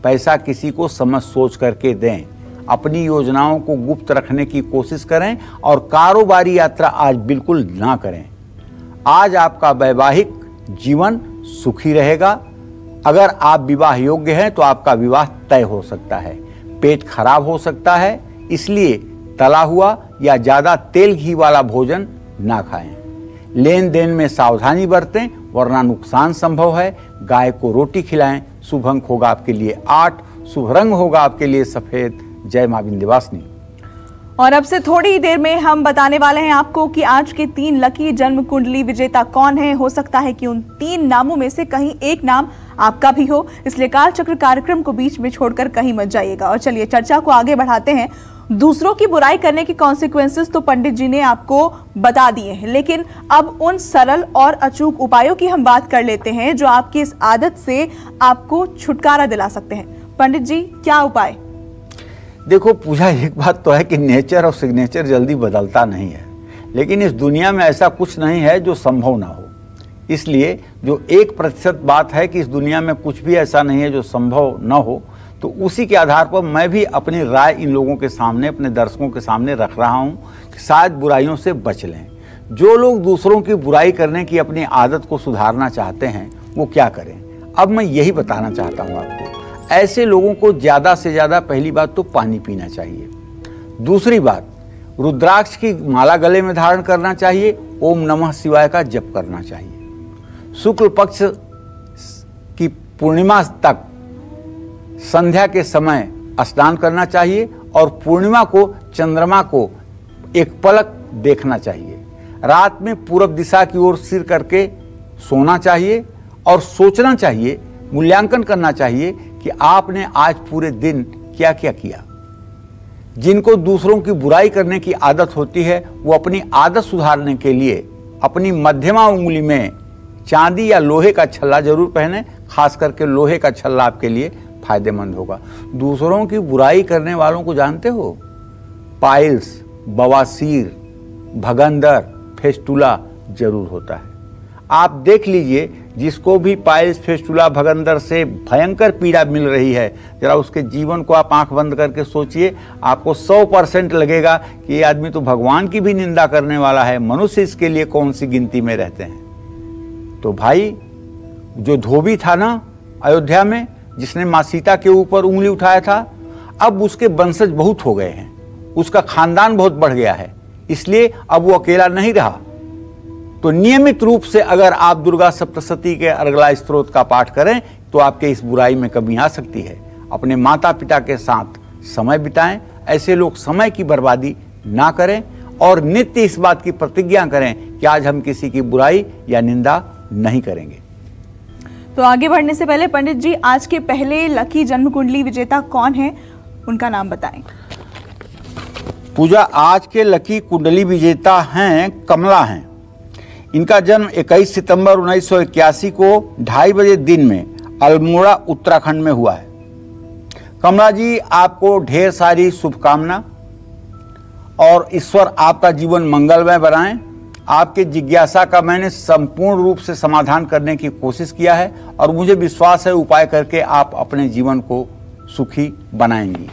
पैसा किसी को समझ सोच करके दें। अपनी योजनाओं को गुप्त रखने की कोशिश करें और कारोबारी यात्रा आज बिल्कुल ना करें। आज आपका वैवाहिक जीवन सुखी रहेगा। अगर आप विवाह योग्य हैं तो आपका विवाह तय हो सकता है। पेट खराब हो सकता है, इसलिए तला हुआ या ज्यादा तेल घी वाला भोजन ना खाएं। लेन देन में सावधानी बरतें वरना नुकसान संभव है। गाय को रोटी खिलाएं। शुभ अंक होगा आपके लिए 8, शुभ रंग होगा आपके लिए सफेद। जय मां विंध्यवासिनी। और अब से थोड़ी ही देर में हम बताने वाले हैं आपको कि आज के 3 लकी जन्म कुंडली विजेता कौन है। हो सकता है कि उन 3 नामों में से कहीं एक नाम आपका भी हो, इसलिए काल चक्र कार्यक्रम को बीच में छोड़कर कहीं मत जाइएगा। और चलिए चर्चा को आगे बढ़ाते हैं। दूसरों की बुराई करने की कॉन्सिक्वेंसेस तो पंडित जी ने आपको बता दिए हैं, लेकिन अब उन सरल और अचूक उपायों की हम बात कर लेते हैं जो आपकी इस आदत से आपको छुटकारा दिला सकते हैं। पंडित जी, क्या उपाय? देखो पूजा, एक बात तो है कि नेचर और सिग्नेचर जल्दी बदलता नहीं है, लेकिन इस दुनिया में ऐसा कुछ नहीं है जो संभव ना हो। इसलिए जो 1% बात है कि इस दुनिया में कुछ भी ऐसा नहीं है जो संभव ना हो, तो उसी के आधार पर मैं भी अपनी राय इन लोगों के सामने, अपने दर्शकों के सामने रख रहा हूं कि शायद बुराइयों से बच लें। जो लोग दूसरों की बुराई करने की अपनी आदत को सुधारना चाहते हैं वो क्या करें, अब मैं यही बताना चाहता हूं आपको। ऐसे लोगों को ज़्यादा से ज़्यादा पहली बात तो पानी पीना चाहिए। दूसरी बात, रुद्राक्ष की माला गले में धारण करना चाहिए। ओम नमः शिवाय का जप करना चाहिए। शुक्ल पक्ष की पूर्णिमा तक संध्या के समय स्नान करना चाहिए और पूर्णिमा को, चंद्रमा को एक पलक देखना चाहिए। रात में पूरब दिशा की ओर सिर करके सोना चाहिए और सोचना चाहिए, मूल्यांकन करना चाहिए कि आपने आज पूरे दिन क्या क्या किया। जिनको दूसरों की बुराई करने की आदत होती है वो अपनी आदत सुधारने के लिए अपनी मध्यमा उंगली में चांदी या लोहे का छल्ला जरूर पहने। खास करके लोहे का छल्ला आपके लिए फायदेमंद होगा। दूसरों की बुराई करने वालों को जानते हो, पाइल्स, बवासीर, भगंदर, फेस्टुला जरूर होता है। आप देख लीजिए, जिसको भी पाइल्स, फेस्टुला, भगंदर से भयंकर पीड़ा मिल रही है, जरा उसके जीवन को आप आंख बंद करके सोचिए। आपको 100% लगेगा कि ये आदमी तो भगवान की भी निंदा करने वाला है। मनुष्य इसके लिए कौन सी गिनती में रहते हैं। तो भाई, जो धोबी था ना अयोध्या में, जिसने माँ सीता के ऊपर उंगली उठाया था, अब उसके वंशज बहुत हो गए हैं, उसका खानदान बहुत बढ़ गया है, इसलिए अब वो अकेला नहीं रहा। तो नियमित रूप से अगर आप दुर्गा सप्तशती के अर्गला स्तोत्र का पाठ करें तो आपके इस बुराई में कमी आ सकती है। अपने माता पिता के साथ समय बिताएं। ऐसे लोग समय की बर्बादी ना करें और नित्य इस बात की प्रतिज्ञा करें कि आज हम किसी की बुराई या निंदा नहीं करेंगे। तो आगे बढ़ने से पहले पंडित जी, आज के पहले लकी जन्म कुंडली विजेता कौन है, उनका नाम बताएं। पूजा, आज के लकी कुंडली विजेता हैं कमला हैं। इनका जन्म 21 सितंबर 1981 को 2:30 बजे दिन में अल्मोड़ा उत्तराखंड में हुआ है। कमला जी, आपको ढेर सारी शुभकामना और ईश्वर आपका जीवन मंगलमय बनाएं। आपके जिज्ञासा का मैंने संपूर्ण रूप से समाधान करने की कोशिश किया है और मुझे विश्वास है उपाय करके आप अपने जीवन को सुखी बनाएंगी।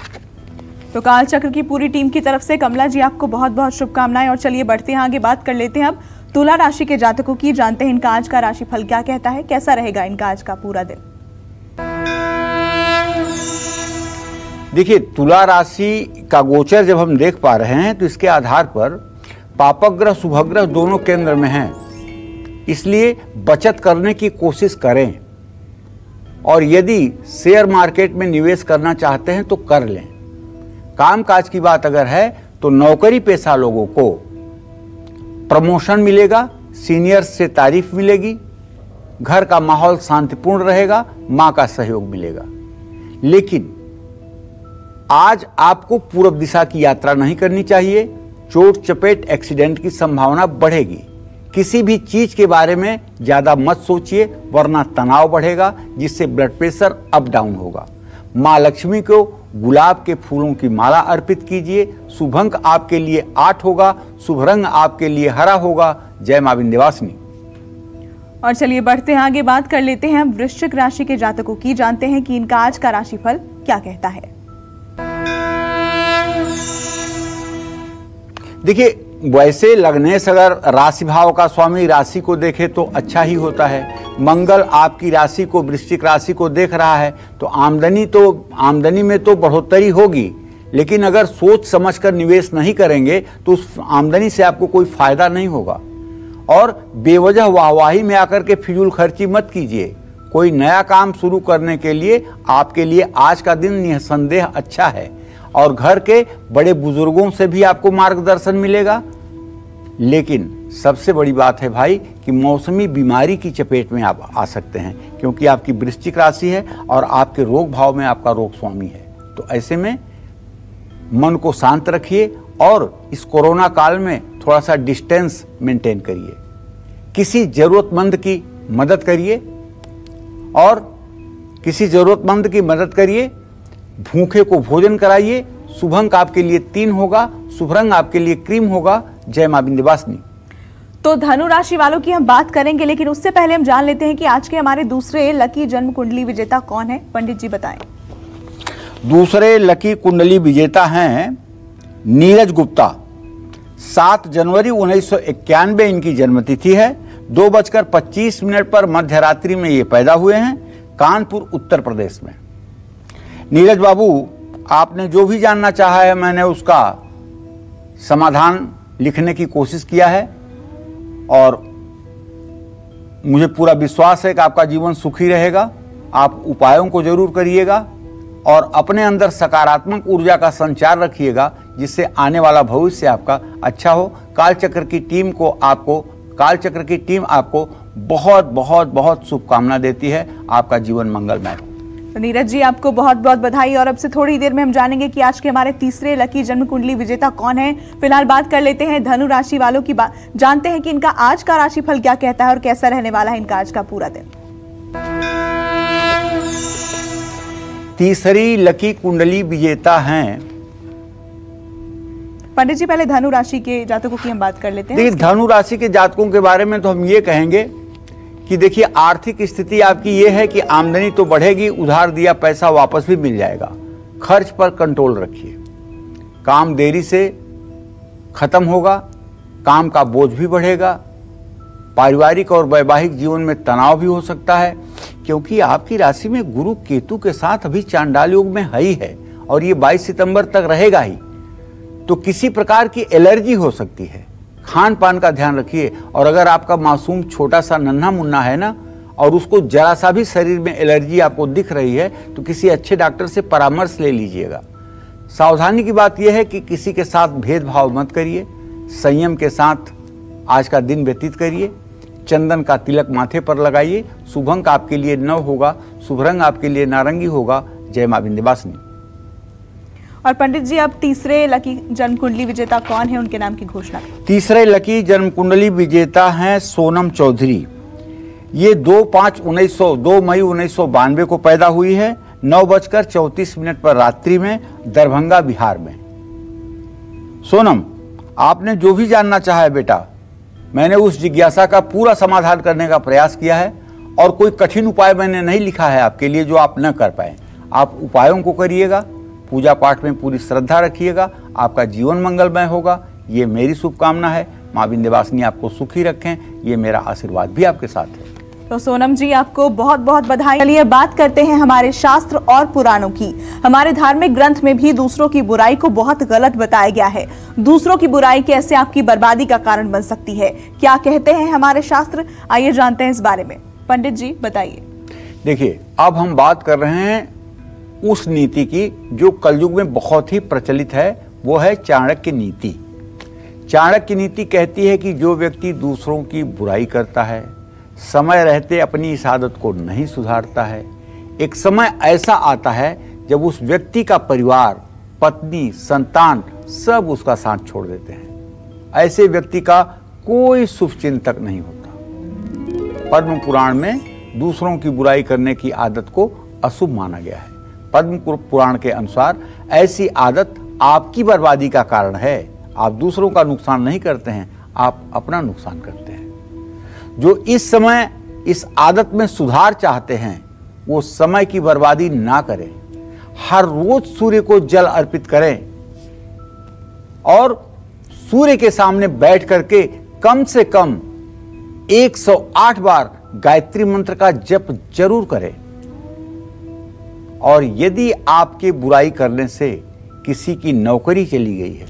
तो काल चक्र की पूरी टीम की तरफ से कमला जी आपको बहुत बहुत शुभकामनाएं। और चलिए बढ़ते हैं आगे, बात कर लेते हैं अब तुला राशि के जातकों की। जानते हैं इनका आज का राशिफल क्या कहता है, कैसा रहेगा इनका आज का पूरा दिन। देखिए, तुला राशि का गोचर जब हम देख पा रहे हैं तो इसके आधार पर पापग्रह शुभग्रह दोनों केंद्र में हैं, इसलिए बचत करने की कोशिश करें। और यदि शेयर मार्केट में निवेश करना चाहते हैं तो कर लें। कामकाज की बात अगर है तो नौकरी पेशा लोगों को प्रमोशन मिलेगा, सीनियर्स से तारीफ मिलेगी, घर का माहौल शांतिपूर्ण रहेगा, मां का सहयोग मिलेगा। लेकिन आज आपको पूर्व दिशा की यात्रा नहीं करनी चाहिए। चोट चपेट एक्सीडेंट की संभावना बढ़ेगी। किसी भी चीज के बारे में ज्यादा मत सोचिए, वरना तनाव बढ़ेगा, जिससे ब्लड प्रेशर अप डाउन होगा। मां लक्ष्मी को गुलाब के फूलों की माला अर्पित कीजिए। शुभ अंक आपके लिए 8 होगा, शुभ रंग आपके लिए हरा होगा। जय मां विंध्यवासिनी। और चलिए बढ़ते हैं आगे, बात कर लेते हैं वृश्चिक राशि के जातकों की। जानते हैं कि इनका आज का राशिफल क्या कहता है। देखिए, वैसे लग्नेश अगर राशि भाव का स्वामी राशि को देखे तो अच्छा ही होता है। मंगल आपकी राशि को, वृश्चिक राशि को देख रहा है तो आमदनी में तो बढ़ोतरी होगी, लेकिन अगर सोच समझकर निवेश नहीं करेंगे तो उस आमदनी से आपको कोई फायदा नहीं होगा। और बेवजह वाहवाही में आकर के फिजूल खर्ची मत कीजिए। कोई नया काम शुरू करने के लिए आपके लिए आज का दिन निसंदेह अच्छा है। और घर के बड़े बुजुर्गों से भी आपको मार्गदर्शन मिलेगा। लेकिन सबसे बड़ी बात है भाई कि मौसमी बीमारी की चपेट में आप आ सकते हैं, क्योंकि आपकी वृश्चिक राशि है और आपके रोग भाव में आपका रोग स्वामी है। तो ऐसे में मन को शांत रखिए और इस कोरोना काल में थोड़ा सा डिस्टेंस मेंटेन करिए। किसी जरूरतमंद की मदद करिए भूखे को भोजन कराइए। शुभ अंक आपके लिए 3 होगा, शुभ रंग आपके लिए क्रीम होगा। जय मां विंध्यवासिनी। तो धनु राशि वालों की हम बात करेंगे, लेकिन उससे पहले हम जान लेते हैं कि आज के हमारे दूसरे लकी जन्म कुंडली विजेता कौन है। पंडित जी बताएं। दूसरे लकी कुंडली विजेता हैं नीरज गुप्ता। 7 जनवरी 1991 इनकी जन्मतिथि है। 2:25 पर मध्य रात्रि में ये पैदा हुए हैं, कानपुर उत्तर प्रदेश में। नीरज बाबू, आपने जो भी जानना चाहा है मैंने उसका समाधान लिखने की कोशिश किया है और मुझे पूरा विश्वास है कि आपका जीवन सुखी रहेगा। आप उपायों को जरूर करिएगा और अपने अंदर सकारात्मक ऊर्जा का संचार रखिएगा, जिससे आने वाला भविष्य आपका अच्छा हो। कालचक्र की टीम आपको बहुत बहुत बहुत शुभकामना देती है। आपका जीवन मंगलमय हो। तो नीरज जी, आपको बहुत बहुत बधाई। और अब से थोड़ी देर में हम जानेंगे कि आज के हमारे तीसरे लकी जन्म कुंडली विजेता कौन है। फिलहाल बात कर लेते हैं धनु राशि वालों की। जानते हैं कि इनका आज का राशिफल क्या कहता है और कैसा रहने वाला है इनका आज का पूरा दिन। तीसरी लकी कुंडली विजेता हैं। पंडित जी, पहले धनु राशि के जातकों की हम बात कर लेते हैं। देखिए, धनु राशि के जातकों के बारे में तो हम ये कहेंगे कि देखिए, आर्थिक स्थिति आपकी ये है कि आमदनी तो बढ़ेगी, उधार दिया पैसा वापस भी मिल जाएगा। खर्च पर कंट्रोल रखिए। काम देरी से खत्म होगा, काम का बोझ भी बढ़ेगा। पारिवारिक और वैवाहिक जीवन में तनाव भी हो सकता है, क्योंकि आपकी राशि में गुरु केतु के साथ अभी चांडाल योग में है ही है और ये 22 सितंबर तक रहेगा ही। तो किसी प्रकार की एलर्जी हो सकती है। खान पान का ध्यान रखिए। और अगर आपका मासूम छोटा सा नन्हा मुन्ना है ना और उसको जरा सा भी शरीर में एलर्जी आपको दिख रही है तो किसी अच्छे डॉक्टर से परामर्श ले लीजिएगा। सावधानी की बात यह है कि किसी के साथ भेदभाव मत करिए। संयम के साथ आज का दिन व्यतीत करिए। चंदन का तिलक माथे पर लगाइए। शुभ अंक आपके लिए 9 होगा, शुभ रंग आपके लिए नारंगी होगा। जय मां विंध्यवासिनी। और पंडित जी, अब तीसरे लकी जन्म कुंडली विजेता कौन है, उनके नाम की घोषणा। तीसरे लकी जन्म कुंडली विजेता हैं सोनम चौधरी। ये 2 मई 1992 को पैदा हुई है। 9:34 पर रात्रि में, दरभंगा बिहार में। सोनम, आपने जो भी जानना चाहा है बेटा, मैंने उस जिज्ञासा का पूरा समाधान करने का प्रयास किया है और कोई कठिन उपाय मैंने नहीं लिखा है आपके लिए जो आप न कर पाए। आप उपायों को करिएगा, पूजा पाठ में पूरी श्रद्धा रखिएगा, आपका जीवन मंगलमय होगा, ये मेरी शुभकामना है। माँ विंध्यवासिनी आपको सुखी रखें, ये मेरा आशीर्वाद भी आपके साथ है। तो सोनम जी, आपको बहुत बहुत बधाई। चलिए बात करते हैं हमारे शास्त्र और पुराणों की। हमारे धार्मिक ग्रंथ में भी दूसरों की बुराई को बहुत गलत बताया गया है। दूसरों की बुराई कैसे आपकी बर्बादी का कारण बन सकती है, क्या कहते हैं हमारे शास्त्र, आइए जानते हैं इस बारे में। पंडित जी बताइए। देखिए, अब हम बात कर रहे हैं उस नीति की जो कलयुग में बहुत ही प्रचलित है, वो है चाणक्य नीति। चाणक्य नीति कहती है कि जो व्यक्ति दूसरों की बुराई करता है, समय रहते अपनी इस आदत को नहीं सुधारता है, एक समय ऐसा आता है जब उस व्यक्ति का परिवार, पत्नी, संतान सब उसका साथ छोड़ देते हैं। ऐसे व्यक्ति का कोई शुभ चिंतक नहीं होता। पद्म पुराण में दूसरों की बुराई करने की आदत को अशुभ माना गया है। पद्म पुराण के अनुसार ऐसी आदत आपकी बर्बादी का कारण है। आप दूसरों का नुकसान नहीं करते हैं, आप अपना नुकसान करते हैं। जो इस समय इस आदत में सुधार चाहते हैं, वो समय की बर्बादी ना करें। हर रोज सूर्य को जल अर्पित करें और सूर्य के सामने बैठ करके कम से कम 108 बार गायत्री मंत्र का जप जरूर करें। और यदि आपके बुराई करने से किसी की नौकरी चली गई है,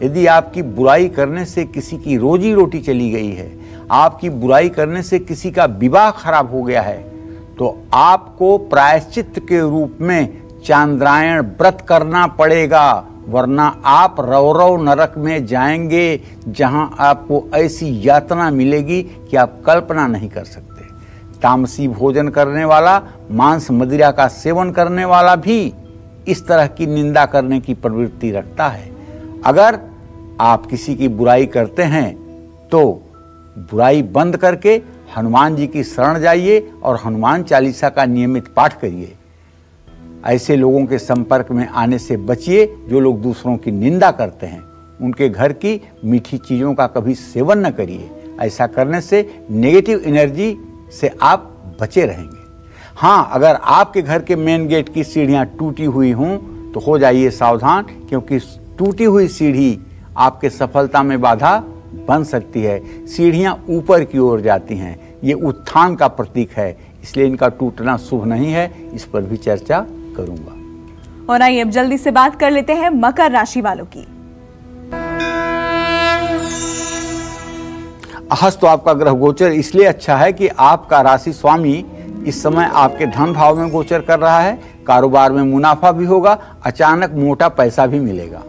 यदि आपकी बुराई करने से किसी की रोजी रोटी चली गई है, आपकी बुराई करने से किसी का विवाह खराब हो गया है, तो आपको प्रायश्चित के रूप में चांद्रायण व्रत करना पड़ेगा, वरना आप रौरव नरक में जाएंगे, जहां आपको ऐसी यातना मिलेगी कि आप कल्पना नहीं कर सकते। तामसी भोजन करने वाला, मांस मदिरा का सेवन करने वाला भी इस तरह की निंदा करने की प्रवृत्ति रखता है। अगर आप किसी की बुराई करते हैं तो बुराई बंद करके हनुमान जी की शरण जाइए और हनुमान चालीसा का नियमित पाठ करिए। ऐसे लोगों के संपर्क में आने से बचिए जो लोग दूसरों की निंदा करते हैं। उनके घर की मीठी चीज़ों का कभी सेवन न करिए। ऐसा करने से नेगेटिव एनर्जी से आप बचे रहेंगे। हाँ, अगर आपके घर के मेन गेट की सीढ़ियाँ टूटी हुई हों तो हो जाइए सावधान, क्योंकि टूटी हुई सीढ़ी आपके सफलता में बाधा बन सकती है। सीढ़ियाँ ऊपर की ओर जाती हैं, ये उत्थान का प्रतीक है, इसलिए इनका टूटना शुभ नहीं है। इस पर भी चर्चा करूंगा। और आइए अब जल्दी से बात कर लेते हैं मकर राशि वालों की। आज तो आपका ग्रह गोचर इसलिए अच्छा है कि आपका राशि स्वामी इस समय आपके धन भाव में गोचर कर रहा है। कारोबार में मुनाफा भी होगा, अचानक मोटा पैसा भी मिलेगा।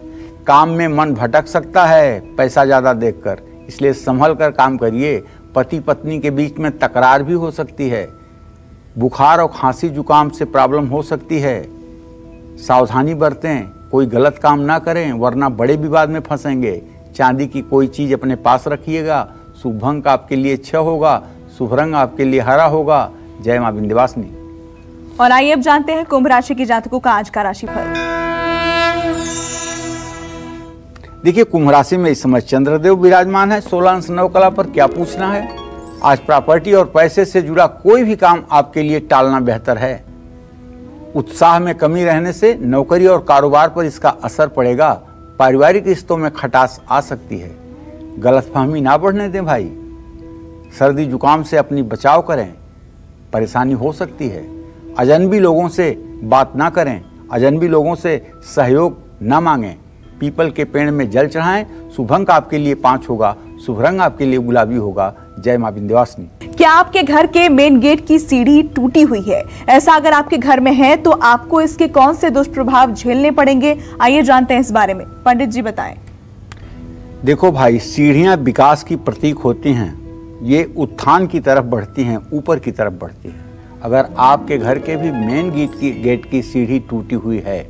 काम में मन भटक सकता है पैसा ज्यादा देखकर, इसलिए संभल कर काम करिए। पति पत्नी के बीच में तकरार भी हो सकती है। बुखार और खांसी जुकाम से प्रॉब्लम हो सकती है। सावधानी बरतें, कोई गलत काम ना करें, वरना बड़े विवाद में फंसेंगे। चांदी की कोई चीज अपने पास रखिएगा। शुभ अंक आपके लिए 6 होगा, शुभ रंग आपके लिए हरा होगा। जय मां विंध्यवासिनी। और आइए अब जानते हैं कुंभ राशि के जातकों का आज का राशिफल। देखिए, कुंभ राशि में इस समय चंद्रदेव विराजमान है 16 अंश 9 कला पर। क्या पूछना है? आज प्रॉपर्टी और पैसे से जुड़ा कोई भी काम आपके लिए टालना बेहतर है। उत्साह में कमी रहने से नौकरी और कारोबार पर इसका असर पड़ेगा। पारिवारिक रिश्तों में खटास आ सकती है। गलतफहमी ना बढ़ने दें भाई। सर्दी जुकाम से अपनी बचाव करें, परेशानी हो सकती है। अजनबी लोगों से बात ना करें, अजनबी लोगों से सहयोग ना मांगें। पीपल के पेड़ में जल चढ़ाएं। शुभ अंक आपके लिए 5 होगा, शुभ रंग आपके लिए गुलाबी होगा। जय मां विंध्यवासिनी। क्या आपके घर के मेन गेट की सीढ़ी टूटी हुई है? ऐसा अगर आपके घर में है तो आपको इसके कौन से दुष्प्रभाव झेलने पड़ेंगे, आइए जानते हैं इस बारे में। पंडित जी बताएं। देखो भाई, सीढ़ियां विकास की प्रतीक होती हैं। ये उत्थान की तरफ बढ़ती हैं, ऊपर की तरफ बढ़ती हैं। अगर आपके घर के भी मेन गेट की सीढ़ी टूटी हुई है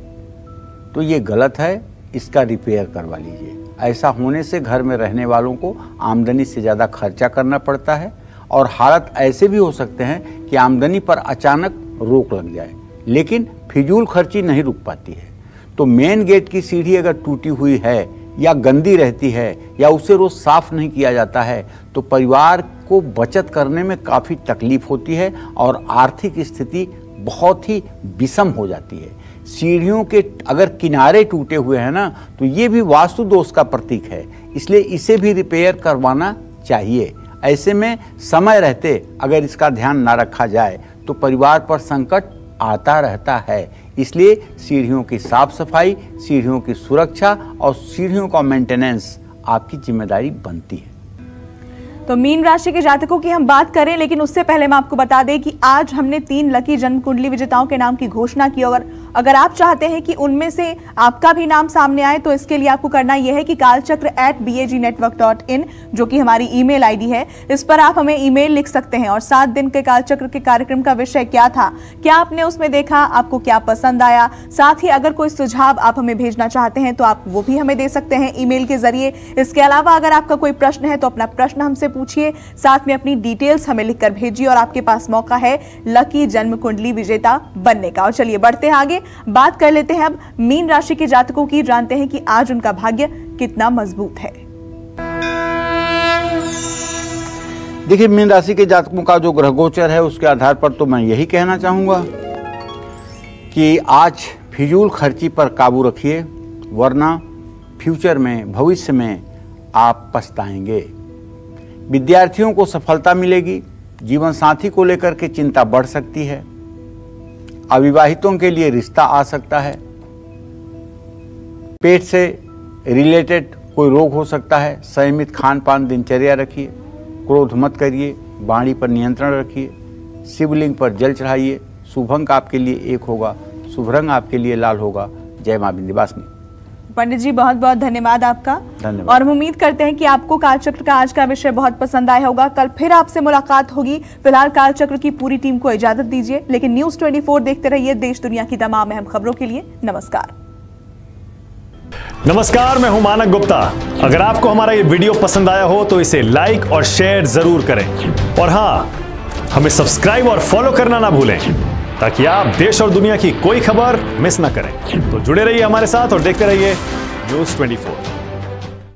तो ये गलत है, इसका रिपेयर करवा लीजिए। ऐसा होने से घर में रहने वालों को आमदनी से ज़्यादा खर्चा करना पड़ता है और हालत ऐसे भी हो सकते हैं कि आमदनी पर अचानक रोक लग जाए, लेकिन फिजूल खर्ची नहीं रुक पाती है। तो मेन गेट की सीढ़ी अगर टूटी हुई है या गंदी रहती है या उसे रोज साफ नहीं किया जाता है तो परिवार को बचत करने में काफ़ी तकलीफ होती है और आर्थिक स्थिति बहुत ही विषम हो जाती है। सीढ़ियों के अगर किनारे टूटे हुए हैं ना, तो ये भी वास्तु दोष का प्रतीक है, इसलिए इसे भी रिपेयर करवाना चाहिए। ऐसे में समय रहते अगर इसका ध्यान ना रखा जाए तो परिवार पर संकट आता रहता है। इसलिए सीढ़ियों की साफ सफाई, सीढ़ियों की सुरक्षा और सीढ़ियों का मेंटेनेंस आपकी जिम्मेदारी बनती है। तो मीन राशि के जातकों की हम बात करें, लेकिन उससे पहले मैं आपको बता दें कि आज हमने 3 लकी जन्म कुंडली विजेताओं के नाम की घोषणा की, और अगर आप चाहते हैं कि उनमें से आपका भी नाम सामने आए तो इसके लिए आपको करना यह है कि kalchakra@bagnetwork.in जो कि हमारी ईमेल आईडी है, इस पर आप हमें ईमेल लिख सकते हैं। और 7 दिन के कालचक्र के कार्यक्रम का विषय क्या था, क्या आपने उसमें देखा, आपको क्या पसंद आया, साथ ही अगर कोई सुझाव आप हमें भेजना चाहते हैं तो आप वो भी हमें दे सकते हैं ईमेल के जरिए। इसके अलावा अगर आपका कोई प्रश्न है तो अपना प्रश्न हमसे पूछिए, साथ में अपनी डिटेल्स हमें लिखकर भेजिए और आपके पास मौका है लकी जन्म कुंडली विजेता बनने का। और चलिए बढ़ते हैं आगे, बात कर लेते हैं अब मीन राशि के जातकों की, जानते हैं कि आज उनका भाग्य कितना मजबूत है। देखिए, मीन राशि के जातकों का जो ग्रह गोचर है उसके आधार पर तो मैं यही कहना चाहूंगा कि आज फिजूल खर्ची पर काबू रखिए, वरना फ्यूचर में, भविष्य में आप पछताएंगे। विद्यार्थियों को सफलता मिलेगी, जीवन साथी को लेकर के चिंता बढ़ सकती है, अविवाहितों के लिए रिश्ता आ सकता है, पेट से रिलेटेड कोई रोग हो सकता है। संयमित खान पान दिनचर्या रखिए, क्रोध मत करिए, वाणी पर नियंत्रण रखिए, शिवलिंग पर जल चढ़ाइए। शुभ अंक आपके लिए 1 होगा, शुभ रंग आपके लिए लाल होगा। जय मां विंध्यवासिनी। पंडित जी बहुत बहुत धन्यवाद आपका। धन्यवाद। और हम उम्मीद करते हैं कि आपको कालचक्र का आज का विषय बहुत पसंद आया होगा। कल फिर आपसे मुलाकात होगी। फिलहाल कालचक्र की पूरी टीम को इजाजत दीजिए, लेकिन न्यूज़ 24 देखते रहिए देश दुनिया की तमाम अहम खबरों के लिए। नमस्कार। नमस्कार, मैं हूं मानक गुप्ता। अगर आपको हमारा ये वीडियो पसंद आया हो तो इसे लाइक और शेयर जरूर करें, और हाँ, हमें सब्सक्राइब और फॉलो करना ना भूलें ताकि आप देश और दुनिया की कोई खबर मिस ना करें। तो जुड़े रहिए हमारे साथ और देखते रहिए न्यूज़ 24।